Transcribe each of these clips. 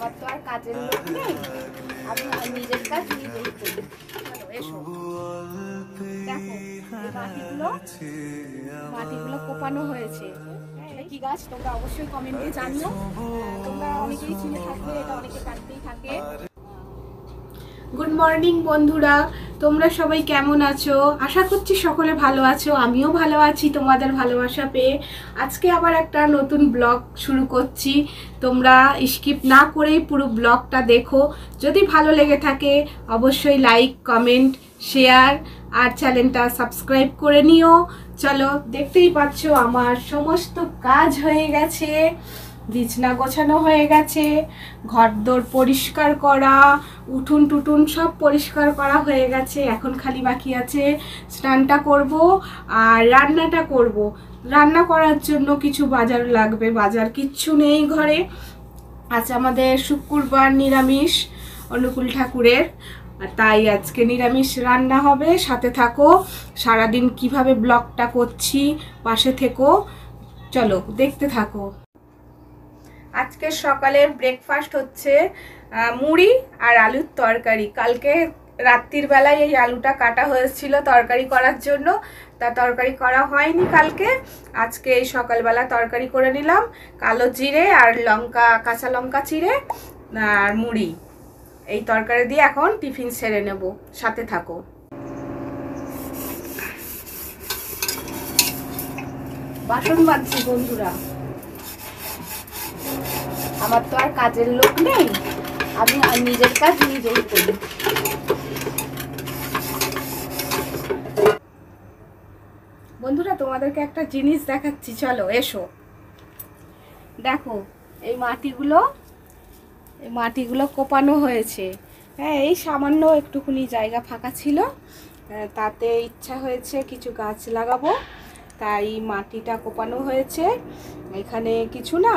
আমার তো আর কাজের লোক নেই, আমি নিজের কাজ নিজেই করি। চলো এসো, দেখো এই মাটিগুলো কোপানো হয়েছে। এটা কি গাছ তোমরা অবশ্যই কমেন্টে জানিও। তোমরা অনেকেই চিনে থাকবে, এটা অনেকে কাটতেই থাকে। গুড মর্নিং বন্ধুরা, তোমরা সবাই কেমন আছো? আশা করছি সকলে ভালো আছো, আমিও ভালো আছি তোমাদের ভালোবাসা পেয়ে। আজকে আবার একটা নতুন ব্লগ শুরু করছি। তোমরা স্কিপ না করেই পুরো ব্লগটা দেখো। যদি ভালো লেগে থাকে অবশ্যই লাইক, কমেন্ট, শেয়ার আর চ্যানেলটা সাবস্ক্রাইব করে নিও। চলো, দেখতেই পাচ্ছ আমার সমস্ত কাজ হয়ে গেছে। বিছনা গোছানো হয়ে গেছে, ঘরদোর পরিষ্কার করা, উঠুন টুটুন সব পরিষ্কার করা হয়ে গেছে। এখন খালি বাকি আছে স্নানটা করব আর রান্নাটা করব। রান্না করার জন্য কিছু বাজার লাগবে, বাজার কিচ্ছু নেই ঘরে। আজ আমাদের শুক্রবার নিরামিষ অনুকূল ঠাকুরের, তাই আজকে নিরামিষ রান্না হবে। সাথে থাকো, সারাদিন কিভাবে ব্লগটা করছি পাশে থেকো। চলো দেখতে থাকো। আজকে সকালের ব্রেকফাস্ট হচ্ছে মুড়ি আর আলুর তরকারি। কালকে রাত্রির বেলায় এই আলুটা কাটা হয়েছিল তরকারি করার জন্য, তা তরকারি করা হয়নি কালকে। আজকে এই সকালবেলা তরকারি করে নিলাম, কালো জিরে আর লঙ্কা, কাঁচা লঙ্কা চিড়ে আর মুড়ি। এই তরকারি দিয়ে এখন টিফিন সেরে নেব, সাথে থাকো। বাসন মাজছি বন্ধুরা, আমার তো আর কাজের লোক নেই, আমি নিজের কাজ নিজেই করি। বন্ধুরা তোমাদেরকে একটা জিনিস দেখাচ্ছি, চলো এসো। দেখো এই মাটিগুলো কোপানো হয়েছে। হ্যাঁ, এই সামান্য একটুখানি জায়গা ফাঁকা ছিল, তাতে ইচ্ছা হয়েছে কিছু গাছ লাগাবো, তাই মাটিটা কোপানো হয়েছে। এখানে কিছু না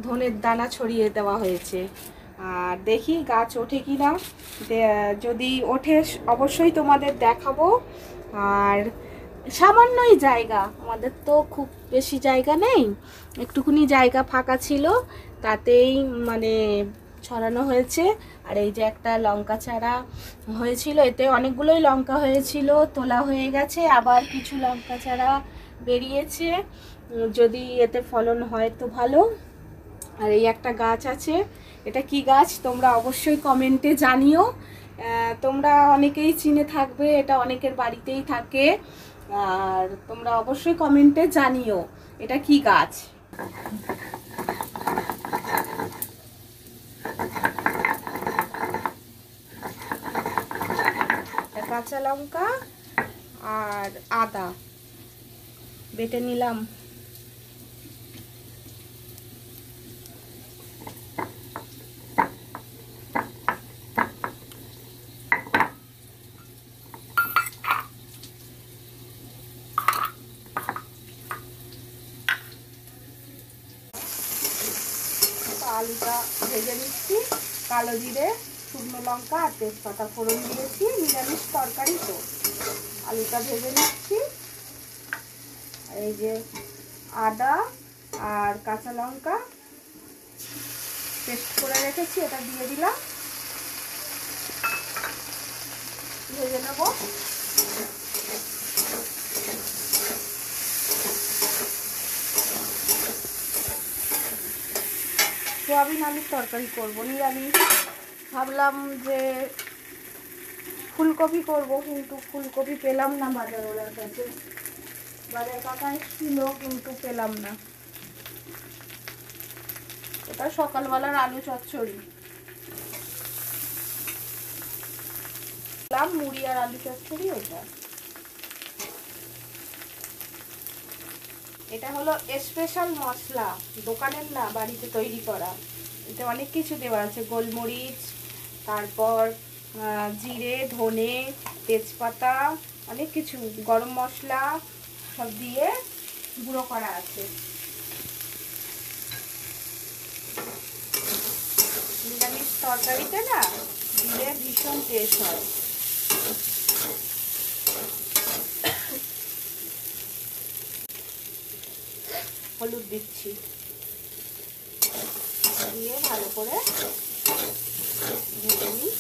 ধনের দানা ছড়িয়ে দেওয়া হয়েছে। আর দেখি গাছ ওঠে কি না, যদি ওঠে অবশ্যই তোমাদের দেখাবো। আর সামান্যই জায়গা, আমাদের তো খুব বেশি জায়গা নেই, একটুখানি জায়গা ফাঁকা ছিল, তাতেই মানে ছড়ানো হয়েছে। আর এই যে একটা লঙ্কা চারা হয়েছিল, এতে অনেকগুলোই লঙ্কা হয়েছিল, তোলা হয়ে গেছে, আবার কিছু লঙ্কা চারা বেরিয়েছে। যদি এতে ফলন হয় তো ভালো। আর এই একটা গাছ আছে, এটা কি গাছ তোমরা অবশ্যই কমেন্টে জানিও। তোমরা অনেকেই চিনে থাকবে, এটা অনেকের বাড়িতেই থাকে। আর তোমরা অবশ্যই কমেন্টে জানিও এটা কি গাছ। কাঁচা লঙ্কা আর আদা বেটে নিলাম। আলুটা ভেজে নিচ্ছি, কালো জিরে, শুকনো লঙ্কা আর তেজপাতা ফোড়ন দিয়েছি, নিরামিষ তরকারি তো। আলুটা ভেজে নিচ্ছি, এই যে আদা আর কাঁচা লঙ্কা পেস্ট করে রেখেছি, এটা দিয়ে দিলাম, ভেজে নেব। সোয়াবিন আলুর তরকারি করবো নিরামিষ। ভাবলাম যে ফুলকপি করব, কিন্তু ফুলকপি পেলাম না বাজারওয়ালার কাছে। বাজার কাকা এসেছিল কিন্তু পেলাম না। এটা সকালবেলার আলু চচ্চড়ি, মুড়ি আর আলু চচ্চড়ি। এটা হলো স্পেশাল মশলা, দোকানের না, বাড়িতে তৈরি করা। এটা অনেক কিছু দেওয়া আছে, গোলমরিচ, তারপর জিরে, ধনে, তেজপাতা, অনেক কিছু, গরম মশলা সব দিয়ে গুঁড়ো করা আছে। নিরামিষ তরকারিতে না দিলে ভীষণ টেস্ট হয়। হলুদ দিচ্ছি, দিয়ে ভালো করে ভেজে নিই।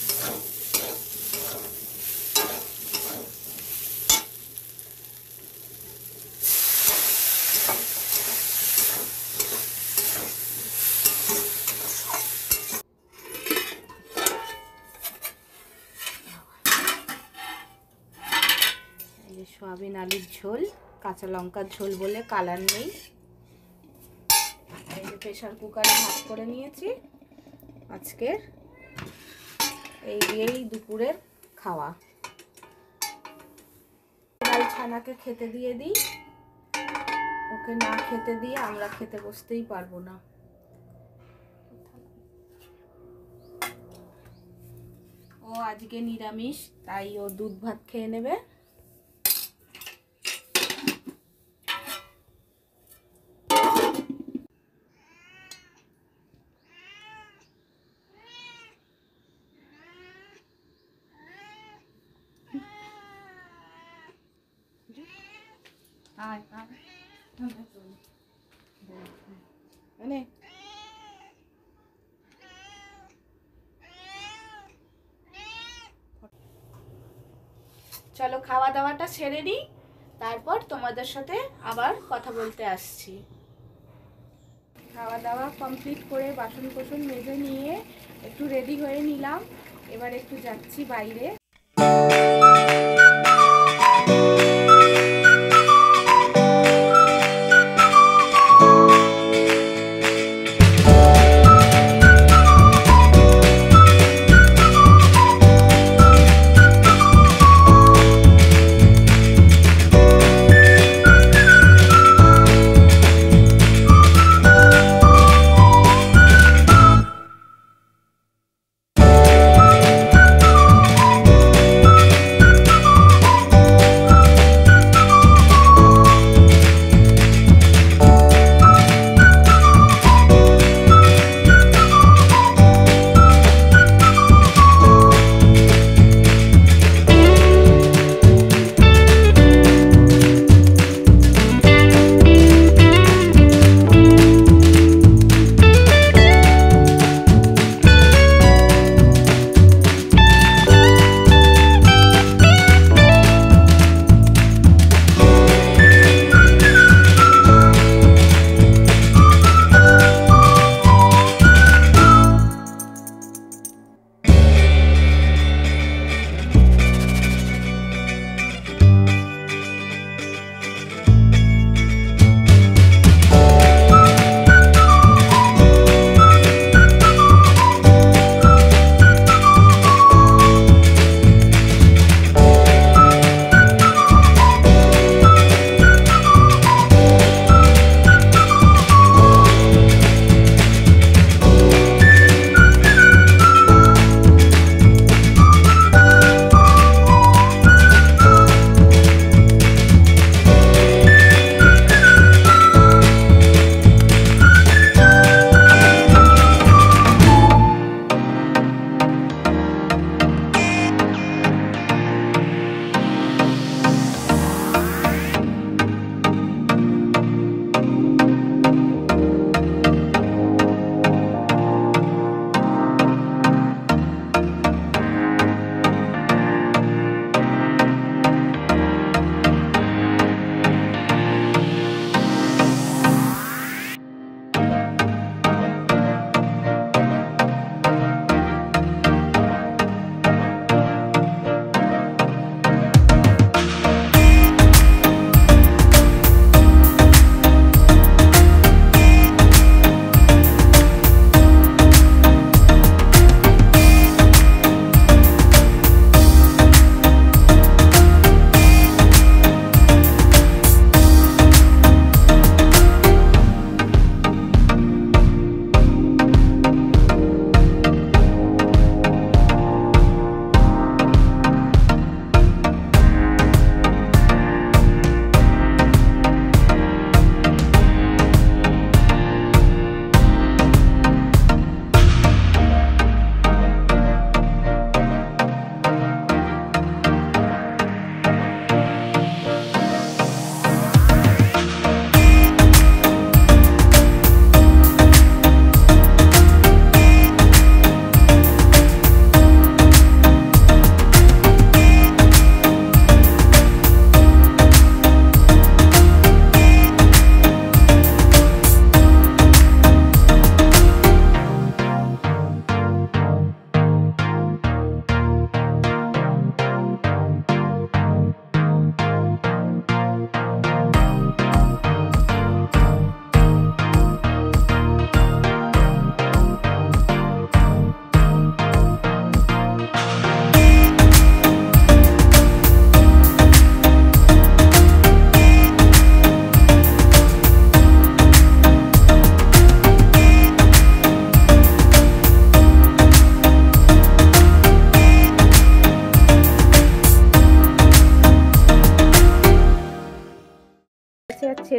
সয়াবিন আলুর ঝোল, কাঁচা লঙ্কার ঝোল বলে কালার নেই। এই যে প্রেশার কুকারে ভাত করে নিয়েছি আজকের, এই দিয়েই দুপুরের খাওয়া। ডাল ছানাকে খেতে দিয়ে দিই, ওকে না খেতে দিয়ে আমরা খেতে বসতেই পারবো না। ও আজকে নিরামিষ, তাই ও দুধ ভাত খেয়ে নেবে। চলো খাওয়া দাওয়াটা সেরে নিই, তারপর তোমাদের সাথে আবার কথা বলতে আসছি। খাওয়া দাওয়া কমপ্লিট করে বাসন কোসন মেজে নিয়ে একটু রেডি হয়ে নিলাম। এবার একটু যাচ্ছি বাইরে।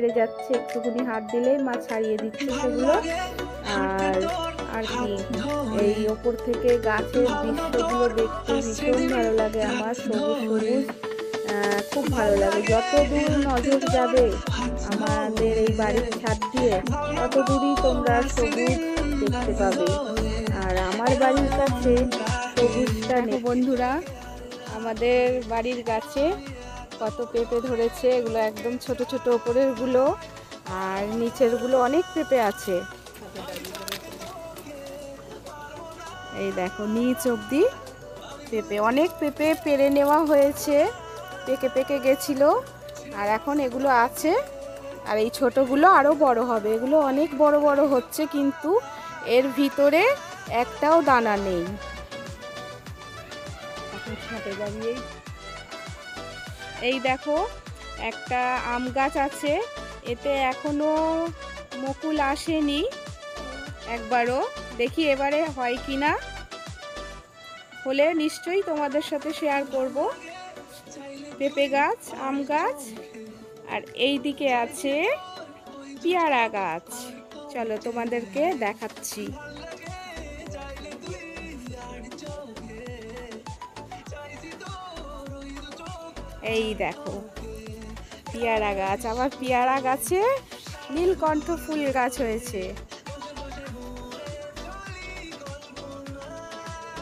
ছেড়ে যাচ্ছে, একটুখানি হাত দিলেই মা ছাড়িয়ে দিচ্ছে সেগুলো। আর কি এই ওপর থেকে গাছের দৃশ্যগুলো দেখতে ভীষণ ভালো লাগে আমার, সবুজ সবুজ খুব ভালো লাগে। যত দূর নজর যাবে আমাদের এই বাড়ির ছাদ দিয়ে তত দূরই তোমরা সবুজ দেখতে পাবে। আর আমার বাড়ির কাছে সবুজটা নেই। বন্ধুরা, আমাদের বাড়ির গাছে কত পেঁপে ধরেছে, এগুলো একদম ছোট ছোট ওপরের গুলো, আর নিচের গুলো অনেক পেঁপে আছে। এই দেখো নিচ অবধি পেঁপে, অনেক পেঁপে পেরে নেওয়া হয়েছে, পেকে পেকে গেছিল, আর এখন এগুলো আছে। আর এই ছোটগুলো আরো বড় হবে, এগুলো অনেক বড় বড় হচ্ছে, কিন্তু এর ভিতরে একটাও দানা নেই। এখন ছাদে দাঁড়িয়ে এই দেখো একটা আম গাছ আছে, এতে এখনো মুকুল আসেনি একবারও, দেখি এবারে হয় কিনা, হলে নিশ্চয়ই তোমাদের সাথে শেয়ার করব। পেঁপে গাছ, আম গাছ, আর এই দিকে আছে পেয়ারা গাছ। চলো তোমাদেরকে দেখাচ্ছি। এই দেখো পেয়ারা গাছ, আবার পেয়ারা গাছে নীলকণ্ঠ ফুল গাছ হয়েছে।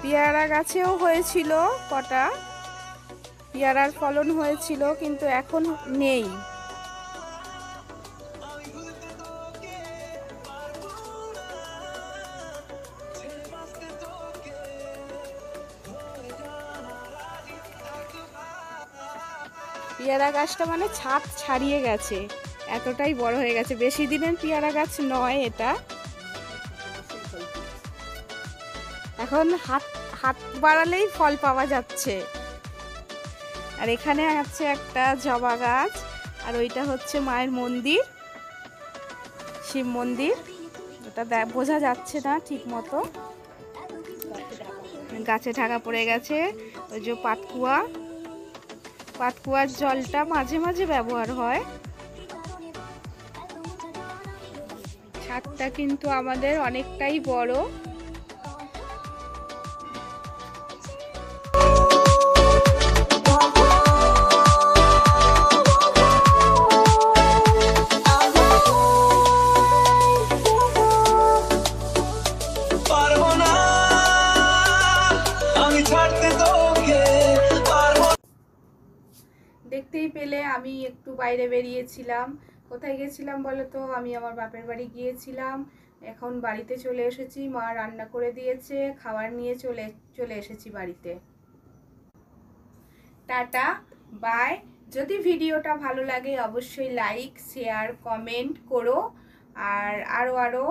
পেয়ারা গাছেও হয়েছিল কটা, পেয়ারার ফলন হয়েছিল, কিন্তু এখন নেই। পেয়ারা গাছটা মানে ছাদ ছাড়িয়ে গেছে, এতটাই বড় হয়ে গেছে। বেশি দিনের পেয়ারা গাছ নয় এটা, এখন হাত বাড়ালেই ফল পাওয়া যাচ্ছে। আর এখানে আছে একটা জবা গাছ, আর ওইটা হচ্ছে মায়ের মন্দির, শিব মন্দির। ওটা বোঝা যাচ্ছে না ঠিক মতো, গাছে ঢাকা পড়ে গেছে। ওই যে পাতকুয়ার জলটা মাঝে মাঝে ব্যবহার হয়। ছাদটা কিন্তু আমাদের অনেকটাই বড়। দেখতেই পেলে আমি একটু বাইরে বেরিয়েছিলাম। কোথায় গেছিলাম বলো তো? আমি আমার বাপের বাড়ি গিয়েছিলাম, এখন বাড়িতে চলে এসেছি। মা রান্না করে দিয়েছে, খাবার নিয়ে চলে এসেছি বাড়িতে। Tata, bye. যদি ভিডিওটা ভালো লাগে অবশ্যই লাইক, শেয়ার, কমেন্ট করো। আর আরও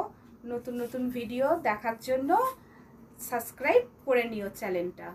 নতুন নতুন ভিডিও দেখার জন্য সাবস্ক্রাইব করে নিও চ্যানেলটা।